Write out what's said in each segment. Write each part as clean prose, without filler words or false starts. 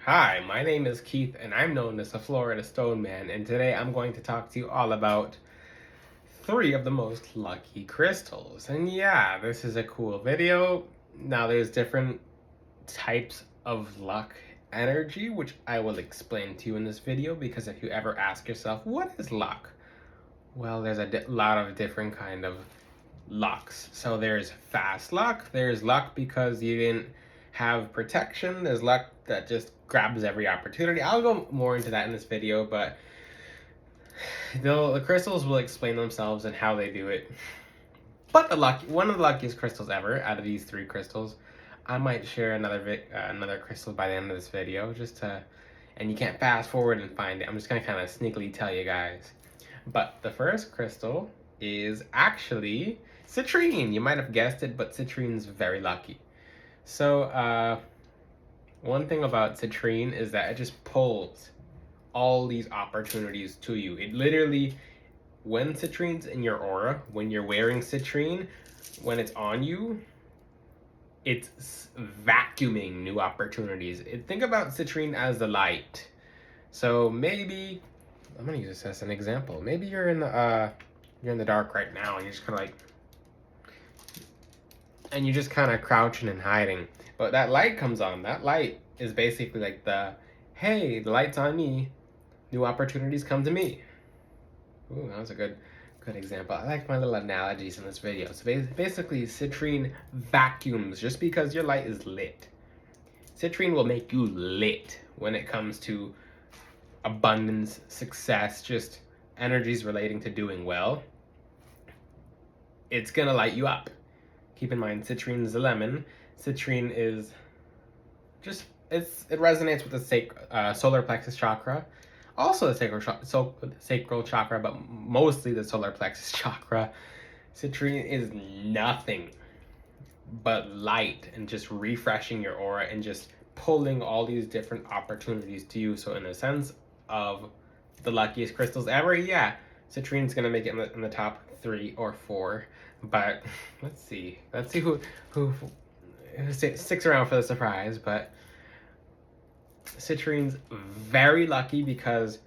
Hi, my name is Keith, and I'm known as the Florida Stone Man, and today I'm going to talk to you all about three of the most lucky crystals. And yeah, this is a cool video. Now, there's different types of luck energy, which I will explain to you in this video, because if you ever ask yourself, what is luck? Well, there's a lot of different kind of lucks. So there's fast luck, there's luck because you didn't have protection, there's luck that just grabs every opportunity. I'll go more into that in this video, but the crystals will explain themselves and how they do it. But one of the luckiest crystals ever out of these three crystals, I might share another crystal by the end of this video, and you can't fast forward and find it. I'm just gonna kind of sneakily tell you guys. But the first crystal is actually citrine. You might have guessed it, but citrine's very lucky. So, one thing about citrine is that it just pulls all these opportunities to you. It literally, when citrine's in your aura, when you're wearing citrine, when it's on you, it's vacuuming new opportunities. Think about citrine as the light. So maybe I'm gonna use this as an example. Maybe you're in the dark right now, and you're just kind of crouching and hiding. But that light comes on. That light is basically like hey, the light's on me. New opportunities come to me. Ooh, that was a good example. I like my little analogies in this video. So basically, citrine vacuums just because your light is lit. Citrine will make you lit when it comes to abundance, success, just energies relating to doing well. It's gonna light you up. Keep in mind, citrine is a lemon. Citrine is just it resonates with the solar plexus chakra, also the sacral chakra, but mostly the solar plexus chakra. Citrine is nothing but light and just refreshing your aura and just pulling all these different opportunities to you. So in the sense of the luckiest crystals ever, yeah, citrine's gonna make it in the top 3 or 4. But let's see who sticks around for the surprise. But citrine's very lucky because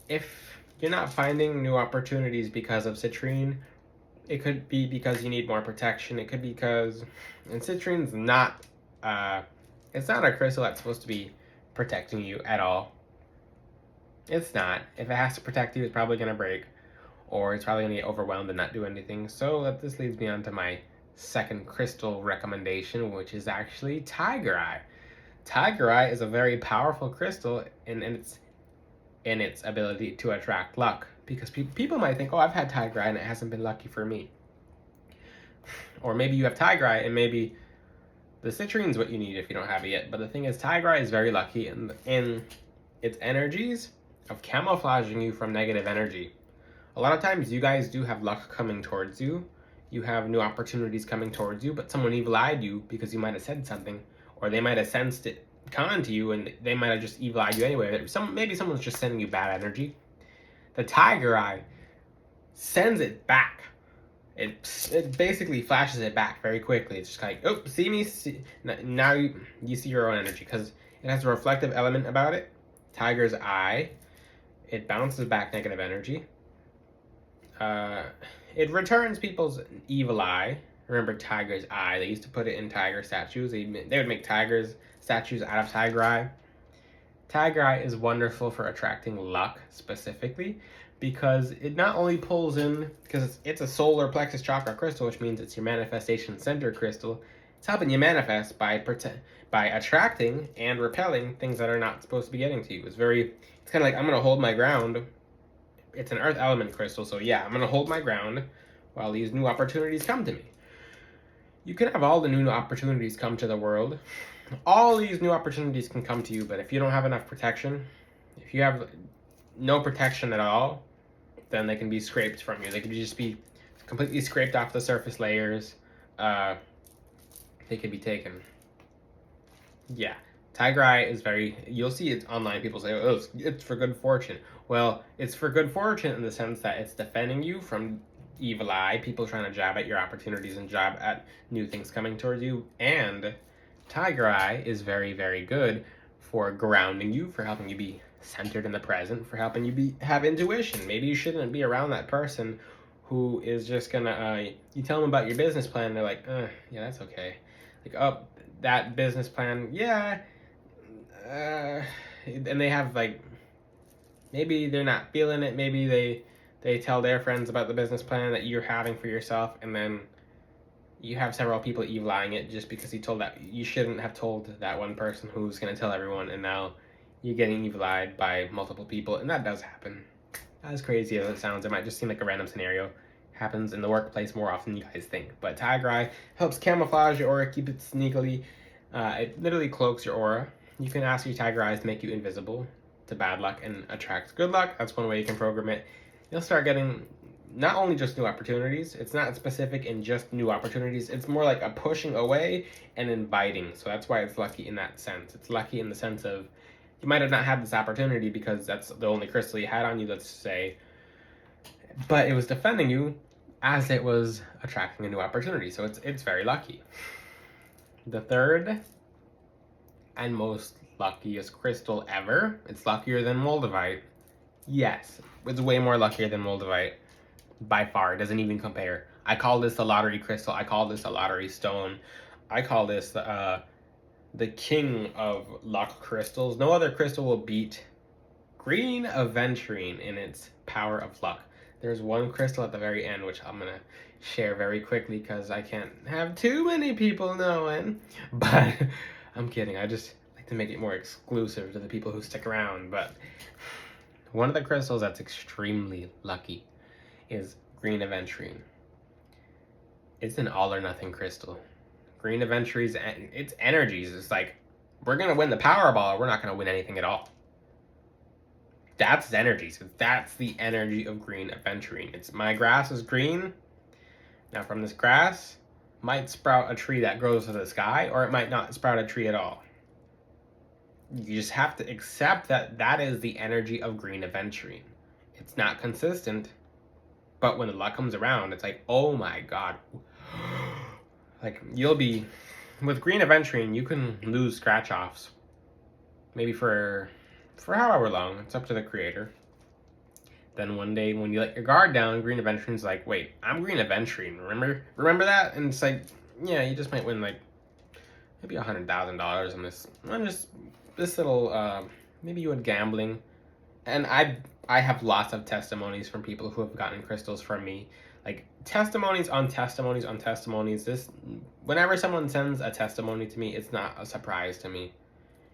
if you're not finding new opportunities because of citrine, it could be because you need more protection. It could be because, and citrine's not, it's not a crystal that's supposed to be protecting you at all. It's not. If it has to protect you, it's probably going to break, or it's probably going to get overwhelmed and not do anything. So this leads me on to my second crystal recommendation, which is actually tiger eye. Tiger eye is a very powerful crystal in its ability to attract luck, because people might think, oh, I've had tiger eye and it hasn't been lucky for me. Or maybe you have tiger eye and maybe the citrine's what you need if you don't have it yet. But the thing is, tiger eye is very lucky in its energies of camouflaging you from negative energy. A lot of times you guys do have luck coming towards you. You have new opportunities coming towards you, but someone evil-eyed you because you might have said something, or they might have sensed it coming to you and they might have just evil-eyed you anyway. Maybe someone's just sending you bad energy. The tiger eye sends it back. It basically flashes it back very quickly. It's just like, oh, see me? Now you see your own energy, because it has a reflective element about it. Tiger's eye, it bounces back negative energy. It returns people's evil eye. Remember tiger's eye? They used to put it in tiger statues. They would make tigers statues out of tiger eye. Tiger eye is wonderful for attracting luck specifically, because it not only pulls in, because it's a solar plexus chakra crystal, which means it's your manifestation center crystal. It's helping you manifest by attracting and repelling things that are not supposed to be getting to you. It's kind of like, I'm going to hold my ground. It's an earth element crystal, so yeah, I'm going to hold my ground while these new opportunities come to me. You can have all the new opportunities come to the world. All these new opportunities can come to you, but if you don't have enough protection, if you have no protection at all, then they can be scraped from you. They can just be completely scraped off the surface layers. They can be taken. Yeah. Tiger eye is you'll see it online. People say, oh, it's for good fortune. Well, it's for good fortune in the sense that it's defending you from evil eye, people trying to jab at your opportunities and jab at new things coming towards you. And tiger eye is very, very good for grounding you, for helping you be centered in the present, for helping you have intuition. Maybe you shouldn't be around that person who is just gonna you tell them about your business plan, they're like, yeah, that's okay. Like, oh, that business plan, yeah, and they have like, maybe they're not feeling it. Maybe they tell their friends about the business plan that you're having for yourself, and then you have several people eyeing it just because you told that you shouldn't have told that one person who's going to tell everyone, and now you're getting evil-eyed by multiple people, and that does happen. As crazy as it sounds, it might just seem like a random scenario. Happens in the workplace more often than you guys think. But Tiger Eye helps camouflage your aura, keep it sneakily. It literally cloaks your aura. You can ask your Tiger Eyes to make you invisible to bad luck and attract good luck. That's one way you can program it. You'll start getting not only just new opportunities, it's not specific in just new opportunities, it's more like a pushing away and inviting. So that's why it's lucky in that sense. It's lucky in the sense of you might have not had this opportunity because that's the only crystal you had on you, let's say, but it was defending you as it was attracting a new opportunity. So it's very lucky. The third and most luckiest crystal ever, it's luckier than Moldavite. Yes, it's way more luckier than Moldavite. By far, it doesn't even compare. I call this the lottery crystal. I call this a lottery stone. I call this the king of luck crystals. No other crystal will beat green aventurine in its power of luck. There's one crystal at the very end, which I'm gonna share very quickly because I can't have too many people knowing. But I'm kidding. I just like to make it more exclusive to the people who stick around. But one of the crystals that's extremely lucky is green aventurine. It's an all or nothing crystal. Green aventurine's its energies. It's like, we're gonna win the Powerball, we're not gonna win anything at all. That's energies. That's the energy of green aventurine. It's my grass is green. Now from this grass might sprout a tree that grows to the sky, or it might not sprout a tree at all. You just have to accept that that is the energy of green aventurine. It's not consistent, but when the luck comes around, it's like, oh my god. Like, you'll be with green aventurine, you can lose scratch offs maybe for however long. It's up to the creator. Then one day when you let your guard down, green aventurine's like, wait, I'm green aventurine, remember that? And it's like, yeah, you just might win like maybe $100,000 on this little maybe you went gambling. And I have lots of testimonies from people who have gotten crystals from me. Like, testimonies on testimonies on testimonies. Whenever someone sends a testimony to me, it's not a surprise to me.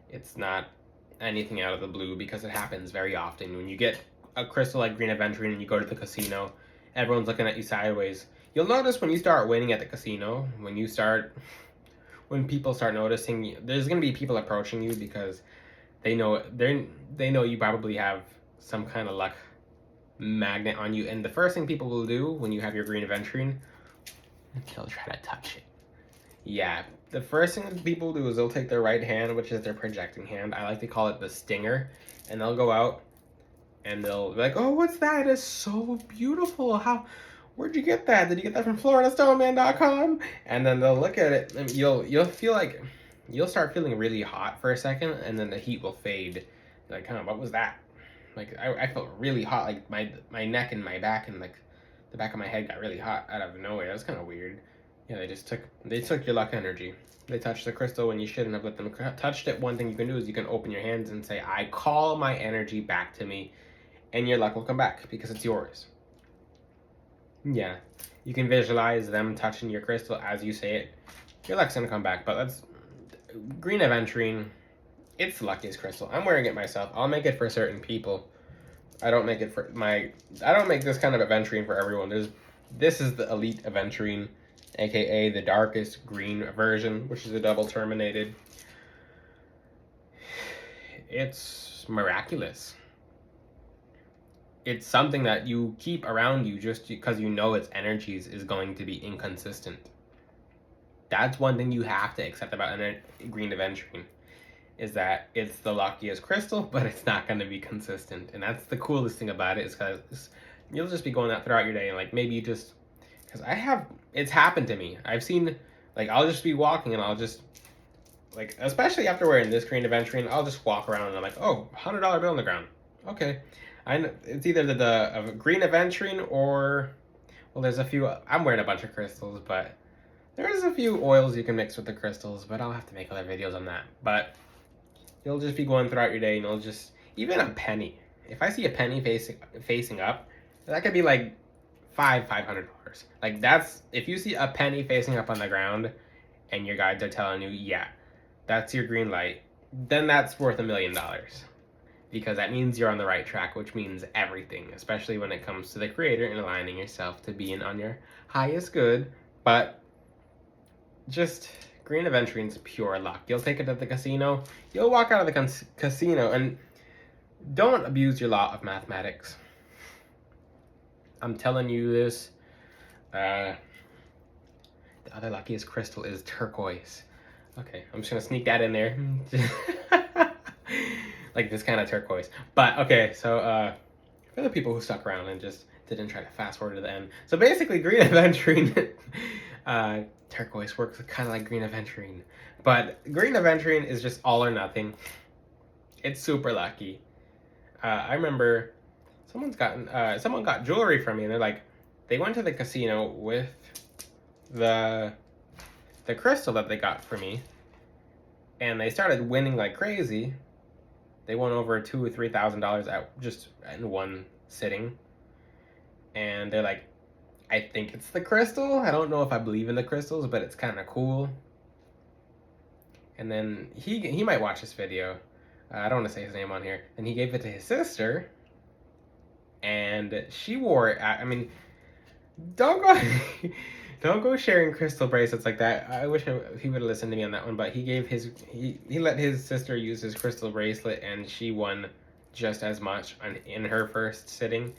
It's not anything out of the blue because it happens very often. When you get a crystal like green aventurine and you go to the casino, everyone's looking at you sideways. You'll notice when you start winning at the casino, when people start noticing, there's going to be people approaching you because they know you probably have some kind of luck magnet on you, and the first thing people will do when you have your green aventurine, they'll try to touch it. Yeah, the first thing that people do is they'll take their right hand, which is their projecting hand. I like to call it the stinger, and they'll go out and they'll be like, oh, what's that? It's so beautiful. Where'd you get that? Did you get that from FloridaStoneman.com? And then they'll look at it, and you'll feel like you'll start feeling really hot for a second, and then the heat will fade. You're like, what was that? Like, I felt really hot, like my neck and my back and like the back of my head got really hot out of nowhere. That was kind of weird. Yeah, they took your luck energy. They touched the crystal when you shouldn't have let them touch it. One thing you can do is you can open your hands and say, I call my energy back to me, and your luck will come back because it's yours. Yeah, you can visualize them touching your crystal as you say it. Your luck's gonna come back, but that's green aventurine. It's the luckiest crystal. I'm wearing it myself. I'll make it for certain people. I don't make this kind of aventurine for everyone. This is the elite aventurine, aka the darkest green version, which is a double terminated. It's miraculous. It's something that you keep around you just because you know its energies is going to be inconsistent. That's one thing you have to accept about green aventurine, is that it's the luckiest crystal, but it's not going to be consistent. And that's the coolest thing about it, is because you'll just be going out throughout your day and like maybe you just, because it's happened to me. I've seen, like, I'll just be walking and I'll just like, especially after wearing this green aventurine, I'll just walk around and I'm like, oh, $100 bill on the ground. Okay. I know it's either the green aventurine or, well, there's a few, I'm wearing a bunch of crystals, but there's a few oils you can mix with the crystals, but I'll have to make other videos on that. But you'll just be going throughout your day and you'll just, even a penny. If I see a penny facing up, that could be like $500. Like that's, if you see a penny facing up on the ground and your guides are telling you, yeah, that's your green light, then that's worth $1 million. Because that means you're on the right track, which means everything, especially when it comes to the creator and aligning yourself to being on your highest good. But just green aventurine's pure luck. You'll take it to the casino, you'll walk out of the casino, and don't abuse your law of mathematics. I'm telling you this. The other luckiest crystal is turquoise. Okay, I'm just gonna sneak that in there. Like this kind of turquoise. But okay, so for the people who stuck around and just didn't try to fast forward to the end. So basically, green aventurine, turquoise works kind of like green aventurine, but green aventurine is just all or nothing. It's super lucky. I remember someone got jewelry from me, and they're like, they went to the casino with the crystal that they got for me, and they started winning like crazy. They won over $2,000 or $3,000 at just in one sitting, and they're like, I think it's the crystal. I don't know if I believe in the crystals, but it's kind of cool. And then he might watch this video. I don't want to say his name on here. And he gave it to his sister, and she wore it. I mean, don't go, don't go sharing crystal bracelets like that. I wish he would have listened to me on that one. But he let his sister use his crystal bracelet, and she won just as much in her first sitting.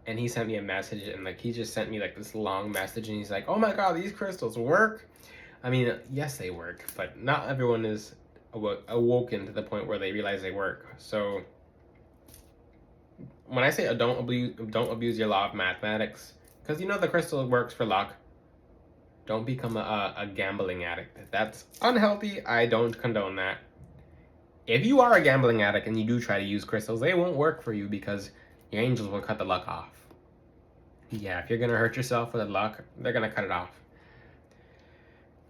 And he sent me a message, and like he just sent me like this long message, and he's like, "Oh my God, these crystals work." I mean, yes, they work, but not everyone is awoken to the point where they realize they work. So when I say don't abuse your law of mathematics, because you know the crystal works for luck. Don't become a gambling addict. That's unhealthy. I don't condone that. If you are a gambling addict and you do try to use crystals, they won't work for you because your angels will cut the luck off. Yeah, if you're gonna hurt yourself with luck, they're gonna cut it off.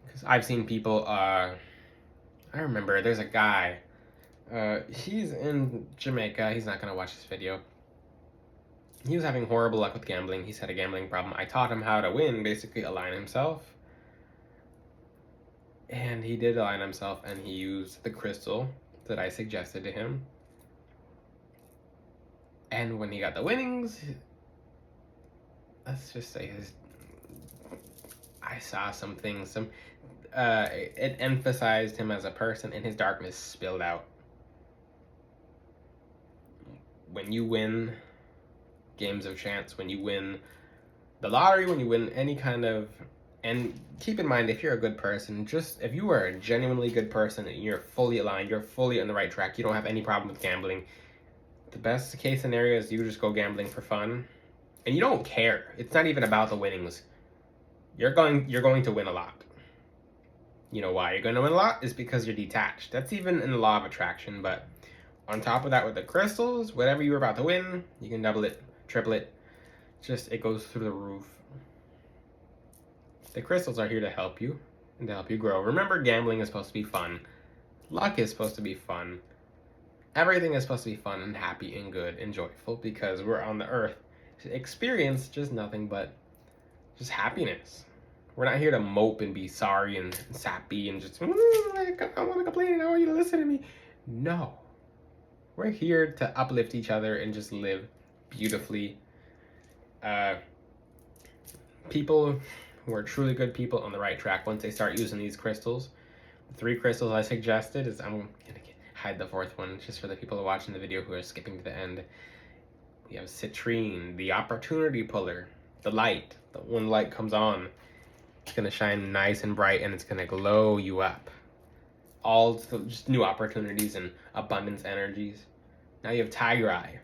Because I've seen people, I remember there's a guy, he's in Jamaica, he's not gonna watch this video. He was having horrible luck with gambling. He's had a gambling problem. I taught him how to win, basically align himself. And he did align himself, and he used the crystal that I suggested to him. And when he got the winnings, let's just say I saw some things, it emphasized him as a person, and his darkness spilled out. When you win games of chance, when you win the lottery, when you win any kind of, and keep in mind, if you're a good person, just if you are a genuinely good person and you're fully aligned, you're fully on the right track, you don't have any problem with gambling, the best case scenario is you just go gambling for fun, and you don't care. It's not even about the winnings. You're going to win a lot. You know why you're going to win a lot? Is because you're detached. That's even in the law of attraction. But on top of that, with the crystals, whatever you're about to win, you can double it, triple it. Just, it goes through the roof. The crystals are here to help you and to help you grow. Remember, gambling is supposed to be fun. Luck is supposed to be fun. Everything is supposed to be fun and happy and good and joyful because we're on the earth to experience just nothing but just happiness. We're not here to mope and be sorry and sappy and just, I want to complain and I want you to listen to me. No. We're here to uplift each other and just live beautifully. People who are truly good people on the right track, once they start using these crystals, the 3 crystals I suggested is, I'm going to hide the 4th one just for the people watching the video who are skipping to the end. We have citrine, the opportunity puller, the light. When light comes on, it's going to shine nice and bright and it's going to glow you up. All just new opportunities and abundance energies. Now you have Tiger Eye.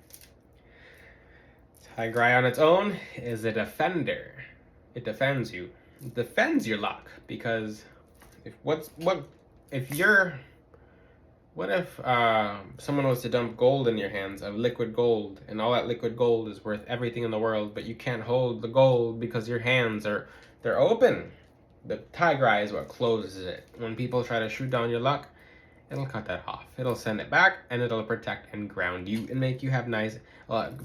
Tiger Eye on its own is a defender. It defends you. It defends your luck because what if you're, what if someone was to dump gold in your hands, of liquid gold, and all that liquid gold is worth everything in the world, but you can't hold the gold because your hands they're open. The tiger eye is what closes it. When people try to shoot down your luck, it'll cut that off. It'll send it back, and it'll protect and ground you and make you have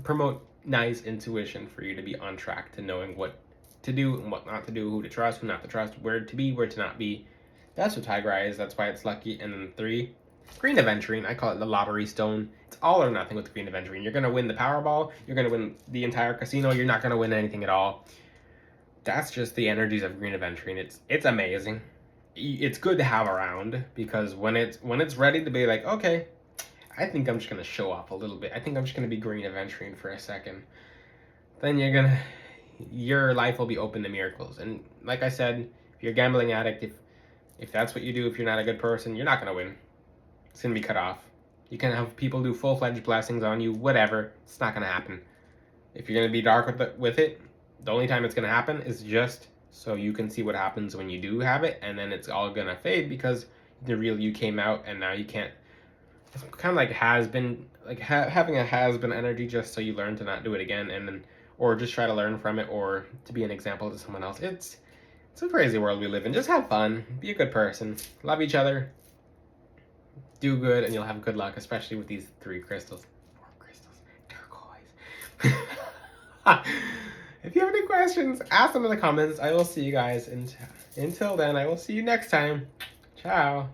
promote nice intuition for you to be on track to knowing what to do and what not to do, who to trust, who not to trust, where to be, where to not be. That's what tiger eye is. That's why it's lucky. And then 3, green aventurine. I call it the lottery stone. It's all or nothing with green aventurine. You're gonna win the Powerball. You're gonna win the entire casino. You're not gonna win anything at all. That's just the energies of green aventurine. It's amazing. It's good to have around, because when it's ready to be like, okay, I think I'm just gonna show off a little bit. I think I'm just gonna be green aventurine for a second. Then your life will be open to miracles. And like I said, if you're a gambling addict, if that's what you do, if you're not a good person, you're not gonna win. It's gonna be cut off. You can have people do full-fledged blessings on you, whatever. It's not gonna happen. If you're gonna be dark with it, the only time it's gonna happen is just so you can see what happens when you do have it, and then it's all gonna fade because the real you came out, and now you can't. It's kind of like having a has-been energy, just so you learn to not do it again, and then or just try to learn from it, or to be an example to someone else. It's a crazy world we live in. Just have fun, be a good person, love each other, do good, and you'll have good luck, especially with these 3 crystals. 4 crystals, turquoise. If you have any questions, ask them in the comments. I will see you guys. Until then, I will see you next time. Ciao.